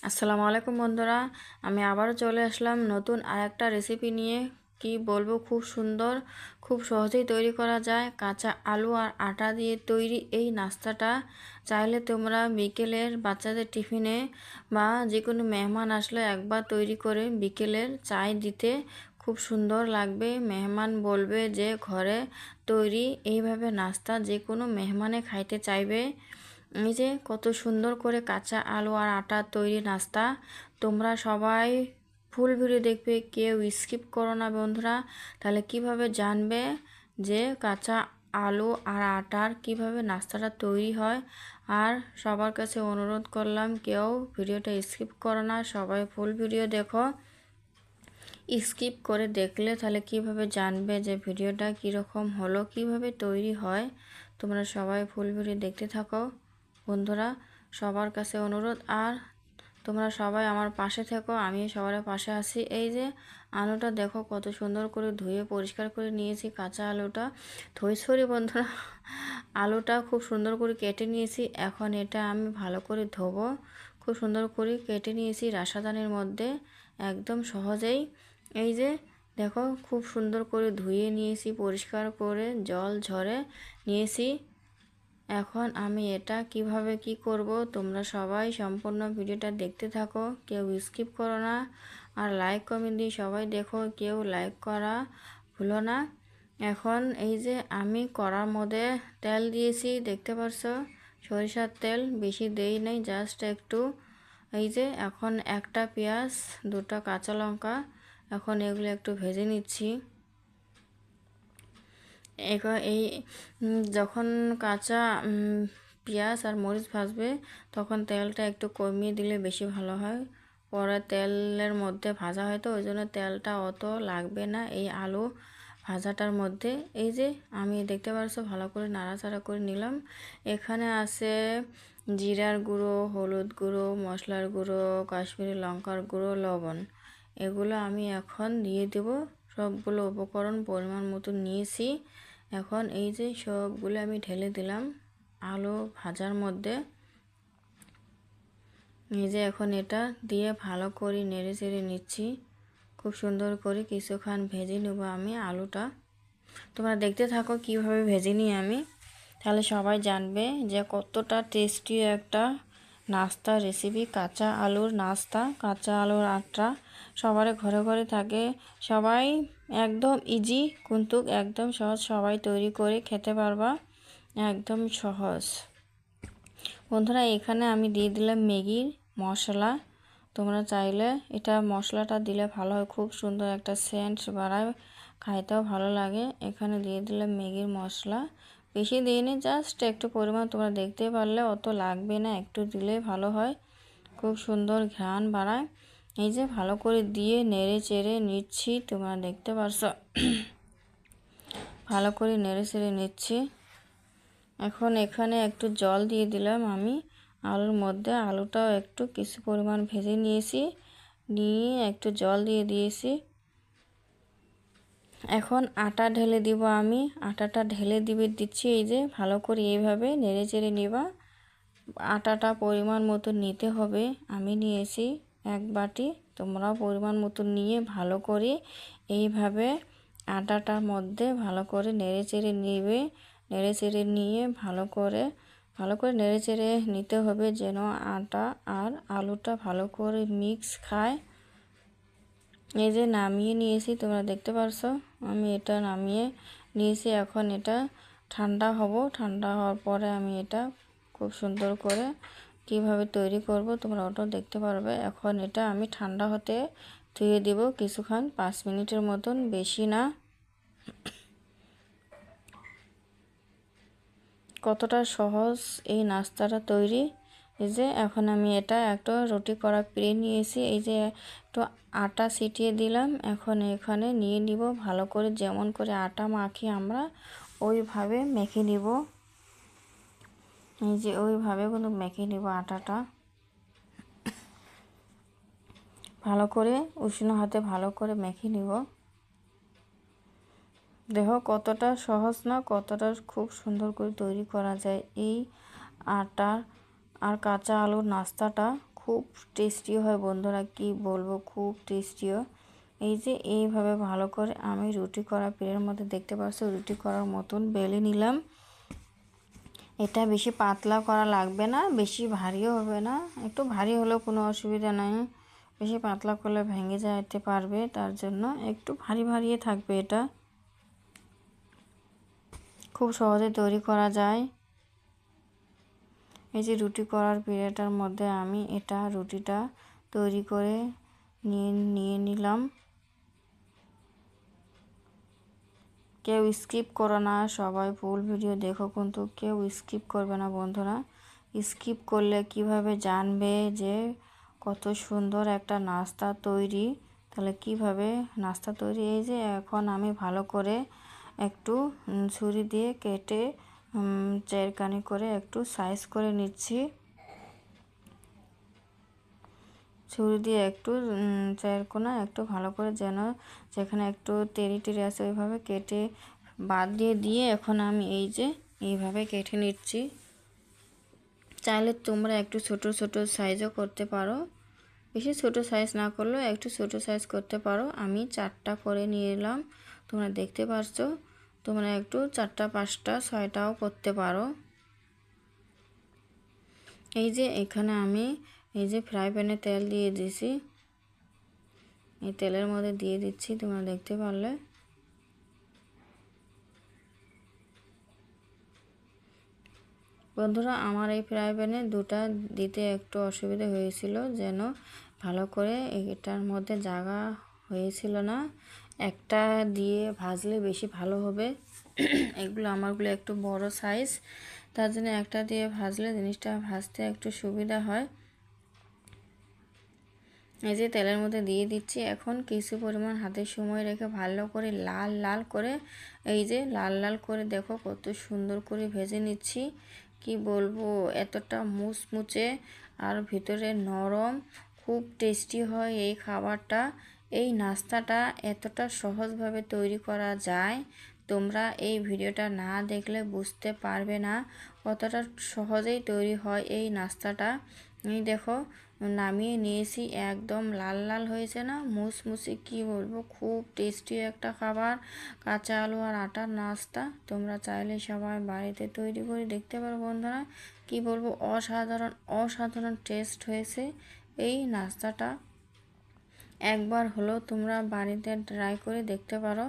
আসসালামু আলাইকুম বন্ধুরা, আমি আবারও চলে আসলাম নতুন আরেকটা রেসিপি নিয়ে। কি বলবো, খুব সুন্দর, খুব সহজেই তৈরি করা যায় কাঁচা আলু আর আটা দিয়ে তৈরি এই নাস্তাটা। চাইলে তোমরা বিকেলের বাচ্চাদের টিফিনে বা যে কোনো মেহমান আসলে একবার তৈরি করে বিকেলের চায় দিতে খুব সুন্দর লাগবে। মেহমান বলবে যে ঘরে তৈরি এইভাবে নাস্তা যে কোনো মেহমানে খাইতে চাইবে। এই যে কত সুন্দর করে কাঁচা আলু আর আটার তৈরি নাস্তা। তোমরা সবাই ফুল ভিডিও দেখবে, কেউ স্কিপ করো না বন্ধুরা। তাহলে কিভাবে জানবে যে কাঁচা আলু আর আটার কিভাবে নাস্তাটা তৈরি হয়। আর সবার কাছে অনুরোধ করলাম, কেউ ভিডিওটা স্কিপ করো না, সবাই ফুল ভিডিও দেখো। স্কিপ করে দেখলে তাহলে কিভাবে জানবে যে ভিডিওটা কীরকম হলো, কিভাবে তৈরি হয়। তোমরা সবাই ফুল ভিডিও দেখতে থাকো বন্ধুরা, সবার কাছে অনুরোধ। আর তোমরা সবাই আমার পাশে থেকো, আমি সবার পাশে আছি। এই যে আলুটা দেখো কত সুন্দর করে ধুয়ে পরিষ্কার করে নিয়েছি। কাঁচা আলুটা সরি বন্ধুরা, আলুটা খুব সুন্দর করে কেটে নিয়েছি। এখন এটা আমি ভালো করে ধোবো। খুব সুন্দর করে কেটে নিয়েছি রাসাদানের মধ্যে, একদম সহজেই। এই যে দেখো খুব সুন্দর করে ধুয়ে নিয়েছি, পরিষ্কার করে জল ঝরে নিয়েছি। এখন আমি এটা কিভাবে কি করব, তোমরা সবাই সম্পূর্ণ ভিডিওটা দেখতে থাকো, কেউ স্কিপ করো না। আর লাইক কমেন্ট দিয়ে সবাই দেখো, কেউ লাইক করা ভুলো না। এখন এই যে আমি কড়ার মধ্যে তেল দিয়েছি, দেখতে পারছো, সরিষার তেল, বেশি দেই নাই, জাস্ট একটু। এই যে এখন একটা পেঁয়াজ, দুটো কাঁচা লঙ্কা, এখন এগুলো একটু ভেজে নিচ্ছি। এই যখন কাঁচা পেঁয়াজ আর মরিচ ভাজবে তখন তেলটা একটু কমিয়ে দিলে বেশি ভালো হয়। পরে তেলের মধ্যে ভাজা হয় তো ওই জন্য তেলটা অত লাগবে না এই আলু ভাজাটার মধ্যে। এই যে আমি দেখতে পারছো ভালো করে নাড়াচাড়া করে নিলাম। এখানে আছে জিরার গুঁড়ো, হলুদ গুঁড়ো, মশলার গুঁড়ো, কাশ্মীরি লঙ্কার গুঁড়ো, লবণ। এগুলো আমি এখন দিয়ে দেব। সবগুলো উপকরণ পরিমাণ মতো নিয়েছি। এখন এই যে সবগুলো আমি ঢেলে দিলাম আলু ভাজার মধ্যে। এই যে এখন এটা দিয়ে ভালো করে নেড়ে চেড়ে নিচ্ছি। খুব সুন্দর করে কিছুক্ষণ ভেজে নেব আমি আলুটা। তোমরা দেখতে থাকো কিভাবে ভেজে নিই আমি, তাহলে সবাই জানবে যে কতটা টেস্টি একটা নাস্তা রেসিপি। কাঁচা আলুর নাস্তা, কাঁচা আলুর আটা সবার ঘরে ঘরে থাকে। সবাই একদম ইজি কিন্তু একদম সহজ, সবাই তৈরি করে খেতে পারবা, একদম সহজ বন্ধুরা। এখানে আমি দিয়ে দিলাম ম্যাগির মশলা। তোমরা চাইলে এটা মশলাটা দিলে ভালো হয়, খুব সুন্দর একটা সেন্ট বাড়ায়, খাইতেও ভালো লাগে। এখানে দিয়ে দিলাম ম্যাগির মশলা, বেশি দিইনি, জাস্ট একটু পরিমাণ, তোমরা দেখতে পারলে অত লাগবে না, একটু দিলে ভালো হয়, খুব সুন্দর ঘ্রাণ বাড়ায়। এই যে ভালো করে দিয়ে নেড়ে চেড়ে নিচ্ছি, তোমরা দেখতে পারছো ভালো করে নেড়ে চেড়ে নিচ্ছি। এখন এখানে একটু জল দিয়ে দিলাম আমি আলুর মধ্যে। আলুটাও একটু কিছু পরিমাণ ভেজে নিয়েছি, নিয়ে একটু জল দিয়ে দিয়েছি। এখন আটা ঢেলে দিব আমি, আটাটা ঢেলে দিচ্ছি। এই যে ভালো করে এইভাবে নেড়ে চেড়ে নিবা। আটাটা পরিমাণ মতো নিতে হবে, আমি নিয়েছি এক বাটি, তোমরাও পরিমাণ মতো নিয়ে ভালো করে এইভাবে আটাটার মধ্যে ভালো করে নেড়ে চেড়ে নিবে। নেড়ে চেড়ে নিয়ে ভালো করে নেড়ে চেড়ে নিতে হবে, যেন আটা আর আলুটা ভালো করে মিক্স খায়। এই যে নামিয়ে নিয়েছি, তোমরা দেখতে পারছো আমি এটা নামিয়ে নিয়েছি। এখন এটা ঠান্ডা ঠান্ডা হওয়ার পরে আমি এটা খুব সুন্দর করে কিভাবে তৈরি করব তোমরা ওটাও দেখতে পারবে। এখন এটা আমি ঠান্ডা হতে ধুয়ে দিব কিছুক্ষণ, 5 মিনিটের মতন, বেশি না। কতটা সহজ এই নাস্তাটা তৈরি। এই যে এখন আমি এটা একটা রুটি করা পেরে নিয়েছি। এই যে একটু আটা ছিটিয়ে দিলাম। এখন এখানে নিয়ে নিব ভালো করে, যেমন করে আটা মাখি আমরা ওইভাবে মেখে নিব। এই যে ওইভাবে কিন্তু মেখে নিব আটাটা ভালো করে, উষ্ণ হাতে ভালো করে মেখে নিব। দেখো কতটা সহজ না, কতটা খুব সুন্দর করে তৈরি করা যায় এই আটা আর কাঁচা আলুর নাস্তাটা। খুব টেস্টি হয় বন্ধুরা, কি বলবো, খুব টেস্টিও। এই যে এইভাবে ভালো করে আমি রুটি করা পিঠের মধ্যে দেখতে পাচ্ছ রুটি করার মতন বেলে নিলাম। এটা বেশি পাতলা করা লাগবে না, বেশি ভারীও হবে না, একটু ভারী হলেও কোনো অসুবিধা নাই। বেশি পাতলা করলে ভেঙে যেতে পারবে, তার জন্য একটু ভারী ভারী থাকবে। এটা খুব সহজে তৈরি করা যায়। এই যে রুটি করার পিঠাটার মধ্যে আমি রুটিটা তৈরি করে নিয়ে নিলাম। কেউ স্কিপ করো না, সবাই ফুল ভিডিও দেখো, কিন্তু কেউ স্কিপ করবে না বন্ধুরা। স্কিপ করলে কিভাবে জানবে যে কত সুন্দর একটা নাস্তা তৈরি, তাহলে কিভাবে নাস্তা তৈরি। এই যে এখন আমি ভালো করে একটু ছুরি দিয়ে কেটে চারকানি করে একটু সাইজ করে নিচ্ছি। ছুরি দিয়ে একটু চারকোনা একটু ভালো করে, যেন যেখানে একটু তেরি টেরি আছে ওইভাবে কেটে বাদ দিয়ে এখন আমি এই যে এইভাবে কেটে নিচ্ছি। চাইলে তোমরা একটু ছোট ছোট সাইজও করতে পারো, বেশি ছোট সাইজ না করলেও একটু ছোট সাইজ করতে পারো। আমি 4টা করে নিয়ে এলাম, তোমরা দেখতে পাচ্ছো। তোমরা একটু 4টা 5টা 6টাও করতে পারো। এই যে এখানে আমি এই যে ফ্রাই প্যানে তেল দিয়ে দিয়েছি, এই তেলের মধ্যে দিয়ে দিচ্ছি, তোমরা দেখতে পারলে। বন্ধুরা আমার এই ফ্রাই প্যানে দুটা দিতে একটু অসুবিধা হয়েছিল, যেন ভালো করে এটার মধ্যে জায়গা হয়েছিল না। একটা দিয়ে ভাজলে বেশি ভালো হবে। এগুলো আমারগুলো একটু বড় সাইজ, তার জন্য একটা দিয়ে ভাজলে জিনিসটা ভাজতে একটু সুবিধা হয়। এই যে তেলের মধ্যে দিয়ে দিচ্ছি, এখন কিছু পরিমাণ হাতে সময় রেখে ভালো করে লাল লাল করে, এই যে লাল লাল করে দেখো কত সুন্দর করে ভেজে নিচ্ছি। কি বলবো, এতটা মুচমুচে আর ভিতরে নরম, খুব টেস্টি হয় এই খাবারটা। এই নাস্তাটা এতটা সহজভাবে তৈরি করা যায়, তোমরা এই ভিডিওটা না দেখলে বুঝতে পারবে না কতটা সহজেই তৈরি হয় এই নাস্তাটা। এই দেখো নামিয়ে নিয়েছি, একদম লাল লাল হয়েছে না, মুসমুসে, কি বলবো, খুব টেস্টি একটা খাবার। কাঁচা আলু আর আটার নাস্তা তোমরা চাইলে সবাই বাড়িতে তৈরি করে দেখতে পারো বন্ধুরা। কি বলবো, অসাধারণ অসাধারণ টেস্ট হয়েছে এই নাস্তাটা। একবার হলো তোমরা বাড়িতে ট্রাই করে দেখতে পারো।